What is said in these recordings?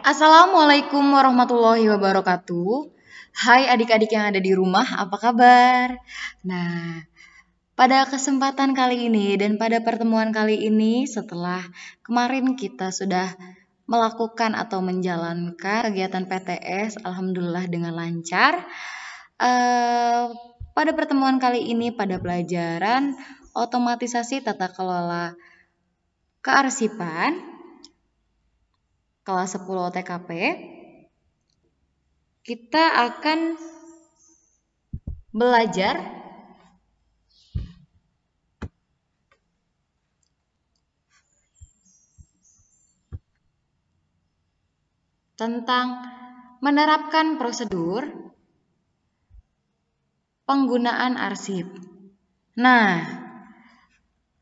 Assalamualaikum warahmatullahi wabarakatuh. Hai adik-adik yang ada di rumah, apa kabar? Nah, pada kesempatan kali ini dan pada pertemuan kali ini setelah kemarin kita sudah melakukan atau menjalankan kegiatan PTS, alhamdulillah dengan lancar. Pada pertemuan kali ini pada pelajaran otomatisasi tata kelola kearsipan kelas 10 TKP, kita akan belajar tentang menerapkan prosedur penggunaan arsip. Nah,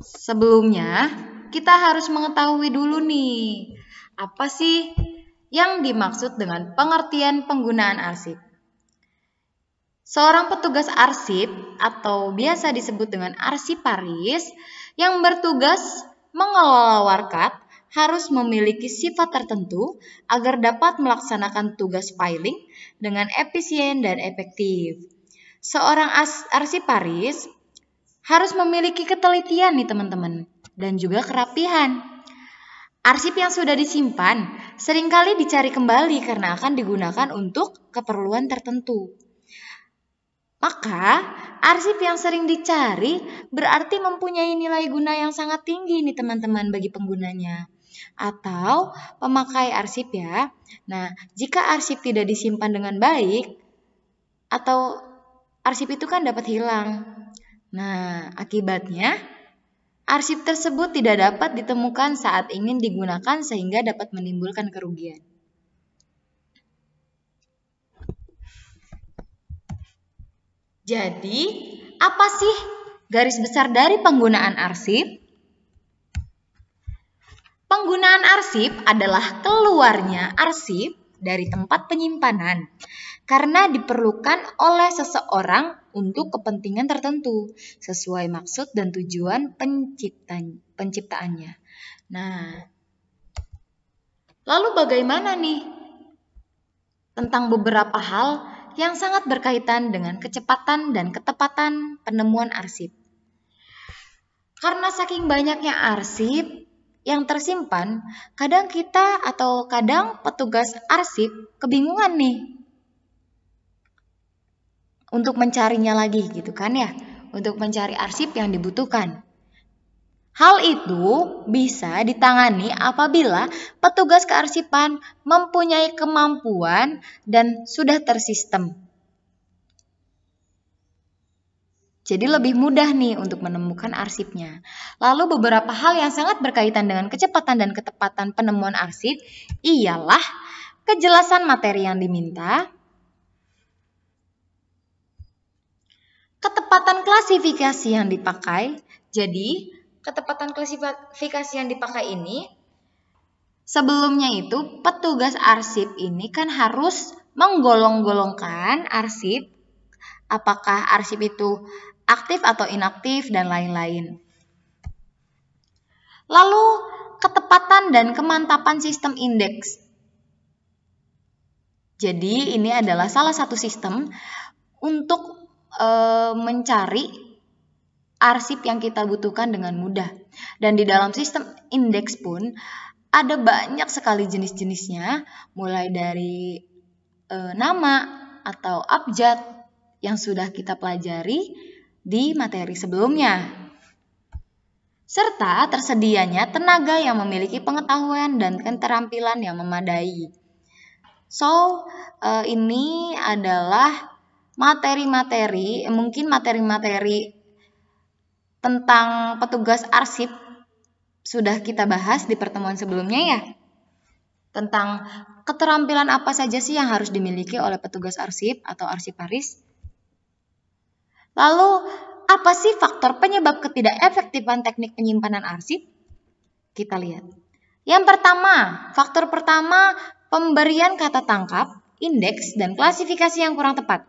sebelumnya kita harus mengetahui dulu nih, apa sih yang dimaksud dengan pengertian penggunaan arsip? Seorang petugas arsip atau biasa disebut dengan arsiparis yang bertugas mengelola warkat harus memiliki sifat tertentu agar dapat melaksanakan tugas filing dengan efisien dan efektif. Seorang arsiparis harus memiliki ketelitian nih teman-teman dan juga kerapihan. Arsip yang sudah disimpan seringkali dicari kembali karena akan digunakan untuk keperluan tertentu. Maka, arsip yang sering dicari berarti mempunyai nilai guna yang sangat tinggi nih teman-teman bagi penggunanya. Atau pemakai arsip ya. Nah, jika arsip tidak disimpan dengan baik, atau arsip itu kan dapat hilang. Nah, akibatnya arsip tersebut tidak dapat ditemukan saat ingin digunakan sehingga dapat menimbulkan kerugian. Jadi, apa sih garis besar dari penggunaan arsip? Penggunaan arsip adalah keluarnya arsip dari tempat penyimpanan karena diperlukan oleh seseorang untuk kepentingan tertentu sesuai maksud dan tujuan penciptaannya. Nah, lalu bagaimana nih tentang beberapa hal yang sangat berkaitan dengan kecepatan dan ketepatan penemuan arsip? Karena saking banyaknya arsip yang tersimpan, kadang kita atau kadang petugas arsip kebingungan nih untuk mencarinya lagi gitu kan ya, untuk mencari arsip yang dibutuhkan. Hal itu bisa ditangani apabila petugas kearsipan mempunyai kemampuan dan sudah tersistem. Jadi lebih mudah nih untuk menemukan arsipnya. Lalu beberapa hal yang sangat berkaitan dengan kecepatan dan ketepatan penemuan arsip ialah kejelasan materi yang diminta, ketepatan klasifikasi yang dipakai. Jadi, ketepatan klasifikasi yang dipakai ini sebelumnya itu petugas arsip ini kan harus menggolong-golongkan arsip, apakah arsip itu aktif atau inaktif dan lain-lain. Lalu ketepatan dan kemantapan sistem indeks. Jadi ini adalah salah satu sistem untuk mencari arsip yang kita butuhkan dengan mudah. Dan di dalam sistem indeks pun ada banyak sekali jenis-jenisnya, mulai dari nama atau abjad yang sudah kita pelajari di materi sebelumnya. Serta tersedianya tenaga yang memiliki pengetahuan dan keterampilan yang memadai. So, ini adalah materi-materi, mungkin materi-materi tentang petugas arsip sudah kita bahas di pertemuan sebelumnya ya. Tentang keterampilan apa saja sih yang harus dimiliki oleh petugas arsip atau arsiparis. Lalu, apa sih faktor penyebab ketidakefektifan teknik penyimpanan arsip? Kita lihat. Yang pertama, faktor pertama, pemberian kata tangkap, indeks, dan klasifikasi yang kurang tepat.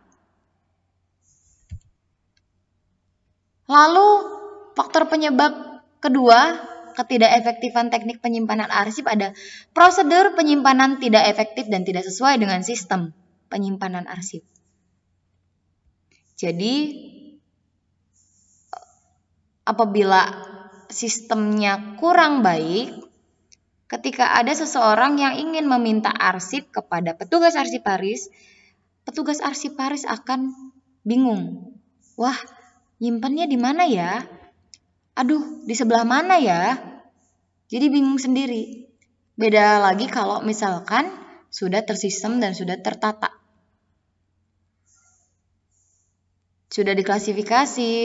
Lalu, faktor penyebab kedua, ketidakefektifan teknik penyimpanan arsip ada prosedur penyimpanan tidak efektif dan tidak sesuai dengan sistem penyimpanan arsip. Jadi apabila sistemnya kurang baik, ketika ada seseorang yang ingin meminta arsip kepada petugas arsiparis akan bingung. Wah, nyimpannya di mana ya? Aduh, di sebelah mana ya? Jadi bingung sendiri. Beda lagi kalau misalkan sudah tersistem dan sudah tertata. Sudah diklasifikasi,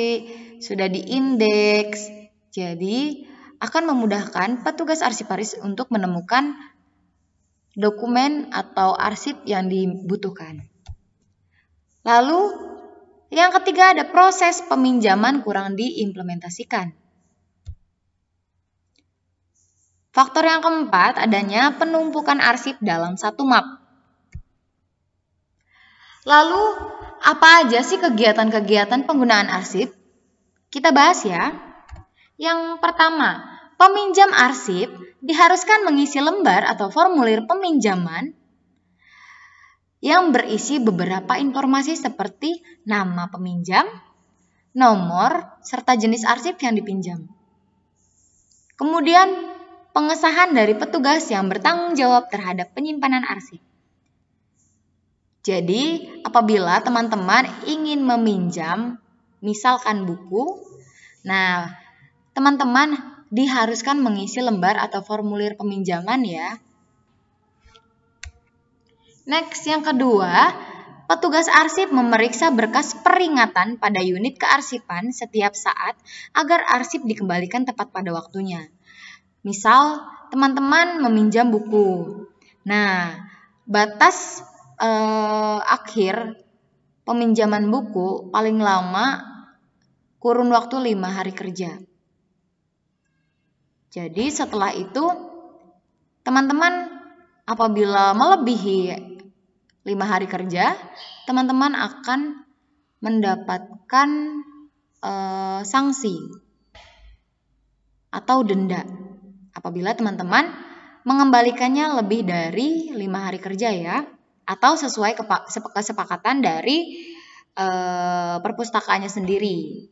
sudah diindeks. Jadi akan memudahkan petugas arsiparis untuk menemukan dokumen atau arsip yang dibutuhkan. Lalu yang ketiga ada proses peminjaman kurang diimplementasikan. Faktor yang keempat adanya penumpukan arsip dalam satu map. Lalu apa aja sih kegiatan-kegiatan penggunaan arsip? Kita bahas ya. Yang pertama, peminjam arsip diharuskan mengisi lembar atau formulir peminjaman yang berisi beberapa informasi seperti nama peminjam, nomor, serta jenis arsip yang dipinjam. Kemudian, pengesahan dari petugas yang bertanggung jawab terhadap penyimpanan arsip. Jadi, apabila teman-teman ingin meminjam, misalkan buku, nah, teman-teman diharuskan mengisi lembar atau formulir peminjaman ya. Next, yang kedua, petugas arsip memeriksa berkas peringatan pada unit kearsipan setiap saat agar arsip dikembalikan tepat pada waktunya. Misal, teman-teman meminjam buku. Nah, batas akhir peminjaman buku paling lama kurun waktu 5 hari kerja. Jadi, setelah itu, teman-teman apabila melebihi 5 hari kerja, teman-teman akan mendapatkan sanksi atau denda apabila teman-teman mengembalikannya lebih dari 5 hari kerja ya, atau sesuai kesepakatan dari perpustakaannya sendiri.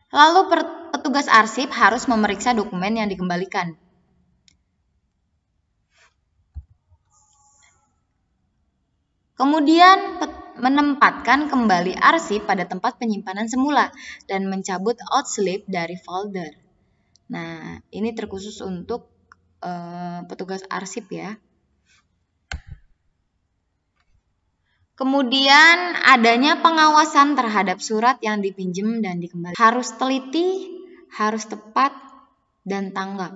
Lalu petugas arsip harus memeriksa dokumen yang dikembalikan. Kemudian menempatkan kembali arsip pada tempat penyimpanan semula dan mencabut outslip dari folder. Nah, ini terkhusus untuk petugas arsip ya. Kemudian adanya pengawasan terhadap surat yang dipinjam dan dikembalikan. Harus teliti, harus tepat, dan tanggap.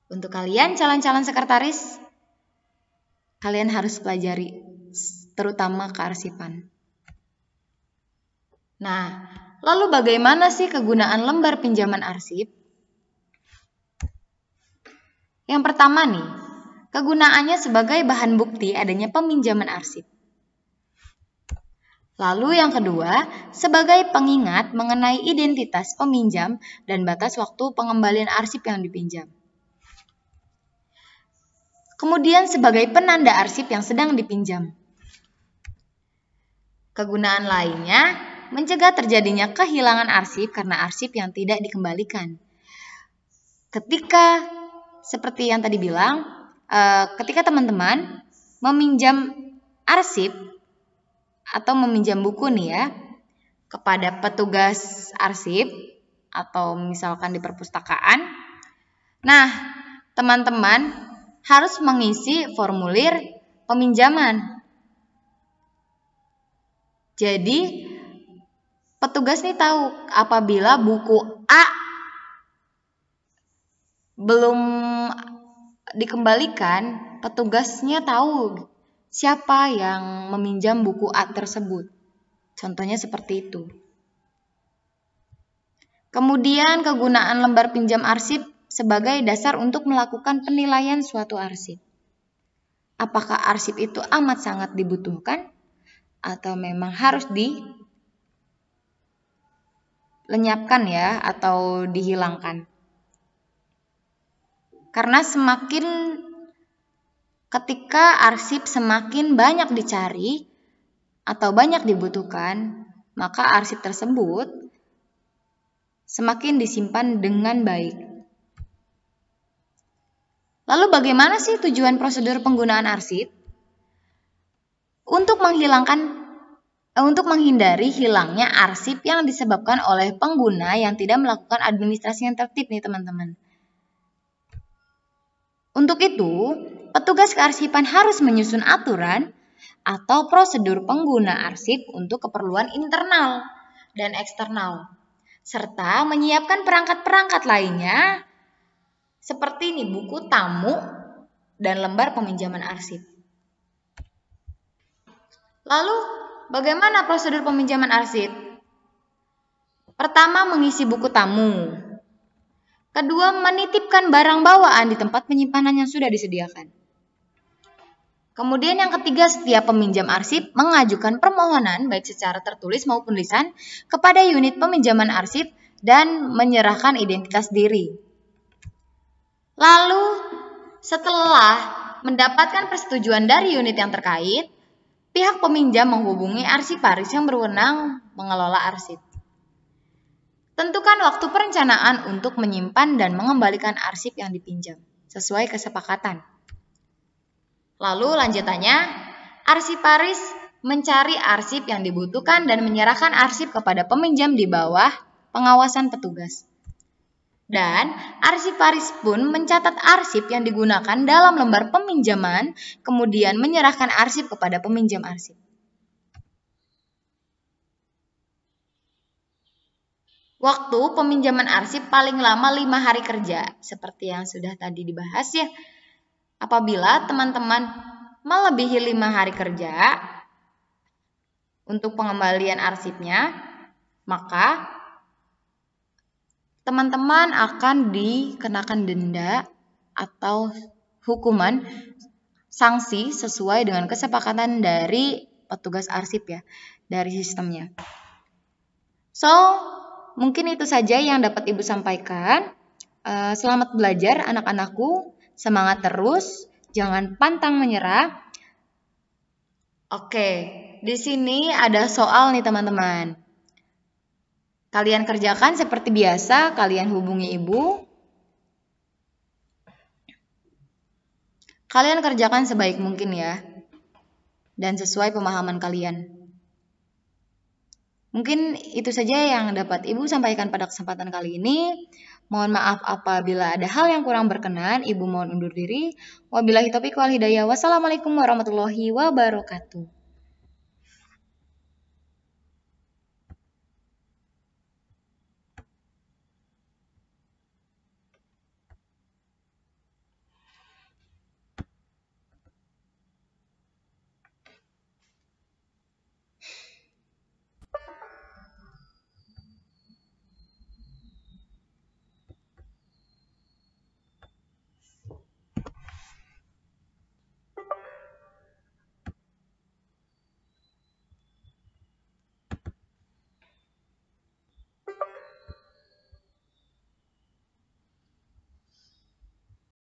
Untuk kalian calon-calon sekretaris, kalian harus pelajari, terutama kearsipan. Nah, lalu bagaimana sih kegunaan lembar pinjaman arsip? Yang pertama nih, kegunaannya sebagai bahan bukti adanya peminjaman arsip. Lalu yang kedua, sebagai pengingat mengenai identitas peminjam dan batas waktu pengembalian arsip yang dipinjam. Kemudian sebagai penanda arsip yang sedang dipinjam. Kegunaan lainnya, mencegah terjadinya kehilangan arsip karena arsip yang tidak dikembalikan. Ketika, seperti yang tadi bilang, ketika teman-teman meminjam arsip atau meminjam buku nih ya, kepada petugas arsip atau misalkan di perpustakaan, nah teman-teman harus mengisi formulir peminjaman. Jadi petugas nih tahu apabila buku A belum dikembalikan, petugasnya tahu siapa yang meminjam buku A tersebut. Contohnya seperti itu. Kemudian kegunaan lembar pinjam arsip sebagai dasar untuk melakukan penilaian suatu arsip. Apakah arsip itu amat sangat dibutuhkan atau memang harus dilenyapkan ya atau dihilangkan. Karena ketika arsip semakin banyak dicari atau banyak dibutuhkan, maka arsip tersebut semakin disimpan dengan baik. Lalu bagaimana sih tujuan prosedur penggunaan arsip? Untuk menghindari hilangnya arsip yang disebabkan oleh pengguna yang tidak melakukan administrasi yang tertib nih teman-teman. Untuk itu, petugas kearsipan harus menyusun aturan atau prosedur pengguna arsip untuk keperluan internal dan eksternal, serta menyiapkan perangkat-perangkat lainnya seperti buku tamu dan lembar peminjaman arsip. Lalu, bagaimana prosedur peminjaman arsip? Pertama, mengisi buku tamu. Kedua, menitipkan barang bawaan di tempat penyimpanan yang sudah disediakan. Kemudian yang ketiga, setiap peminjam arsip mengajukan permohonan baik secara tertulis maupun lisan kepada unit peminjaman arsip dan menyerahkan identitas diri. Lalu, setelah mendapatkan persetujuan dari unit yang terkait, pihak peminjam menghubungi arsiparis yang berwenang mengelola arsip. Tentukan waktu perencanaan untuk menyimpan dan mengembalikan arsip yang dipinjam, sesuai kesepakatan. Lalu lanjutannya, arsiparis mencari arsip yang dibutuhkan dan menyerahkan arsip kepada peminjam di bawah pengawasan petugas. Dan arsiparis pun mencatat arsip yang digunakan dalam lembar peminjaman, kemudian menyerahkan arsip kepada peminjam arsip. Waktu peminjaman arsip paling lama 5 hari kerja, seperti yang sudah tadi dibahas ya. Apabila teman-teman melebihi 5 hari kerja untuk pengembalian arsipnya, maka teman-teman akan dikenakan denda atau hukuman sanksi sesuai dengan kesepakatan dari petugas arsip ya, dari sistemnya. So, mungkin itu saja yang dapat Ibu sampaikan. Selamat belajar anak-anakku, semangat terus, jangan pantang menyerah. Oke, di sini ada soal nih teman-teman. Kalian kerjakan seperti biasa, kalian hubungi Ibu. Kalian kerjakan sebaik mungkin ya, dan sesuai pemahaman kalian. Mungkin itu saja yang dapat Ibu sampaikan pada kesempatan kali ini. Mohon maaf apabila ada hal yang kurang berkenan. Ibu mohon undur diri. Wabillahi taufiq wal hidayah. Wassalamualaikum warahmatullahi wabarakatuh.